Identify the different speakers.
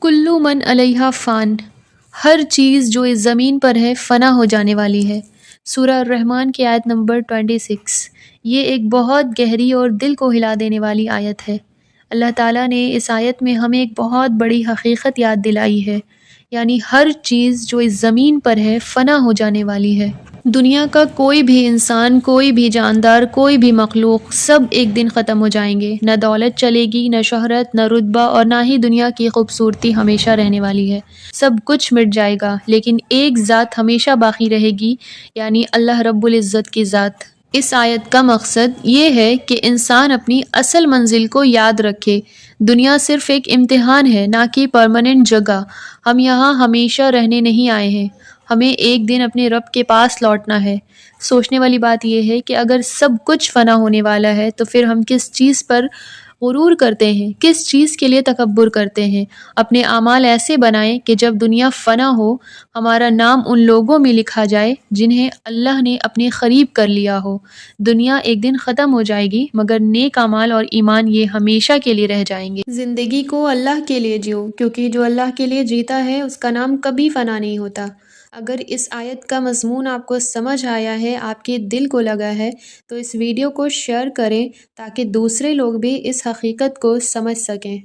Speaker 1: کلو من علیہا فان، ہر چیز جو اس زمین پر ہے فنا ہو جانے والی ہے۔ سورہ الرحمن کی آیت نمبر 26۔ یہ ایک بہت گہری اور دل کو ہلا دینے والی آیت ہے۔ اللہ تعالیٰ نے اس آیت میں ہمیں ایک بہت بڑی حقیقت یاد دلائی ہے، یعنی ہر چیز جو اس زمین پر ہے فنا ہو جانے والی ہے۔ دنیا کا کوئی بھی انسان، کوئی بھی جاندار، کوئی بھی مخلوق، سب ایک دن ختم ہو جائیں گے۔ نہ دولت چلے گی، نہ شہرت، نہ رتبہ، اور نہ ہی دنیا کی خوبصورتی ہمیشہ رہنے والی ہے۔ سب کچھ مٹ جائے گا، لیکن ایک ذات ہمیشہ باقی رہے گی، یعنی اللہ رب العزت کی ذات۔ اس آیت کا مقصد یہ ہے کہ انسان اپنی اصل منزل کو یاد رکھے۔ دنیا صرف ایک امتحان ہے، نہ کہ پرماننٹ جگہ۔ ہم یہاں ہمیشہ رہنے نہیں آئے ہیں، ہمیں ایک دن اپنے رب کے پاس لوٹنا ہے۔ سوچنے والی بات یہ ہے کہ اگر سب کچھ فنا ہونے والا ہے تو پھر ہم کس چیز پر غرور کرتے ہیں، کس چیز کے لیے تکبر کرتے ہیں؟ اپنے اعمال ایسے بنائیں کہ جب دنیا فنا ہو، ہمارا نام ان لوگوں میں لکھا جائے جنہیں اللہ نے اپنے قریب کر لیا ہو۔ دنیا ایک دن ختم ہو جائے گی، مگر نیک اعمال اور ایمان یہ ہمیشہ کے لیے رہ جائیں گے۔ زندگی کو اللہ کے لیے جیو، کیونکہ جو اللہ کے لیے جیتا ہے اس کا نام کبھی فنا نہیں ہوتا۔ اگر اس آیت کا مضمون آپ کو سمجھ آیا ہے، آپ کے دل کو لگا ہے، تو اس ویڈیو کو شیئر کریں تاکہ دوسرے لوگ بھی اس حقیقت کو سمجھ سکیں۔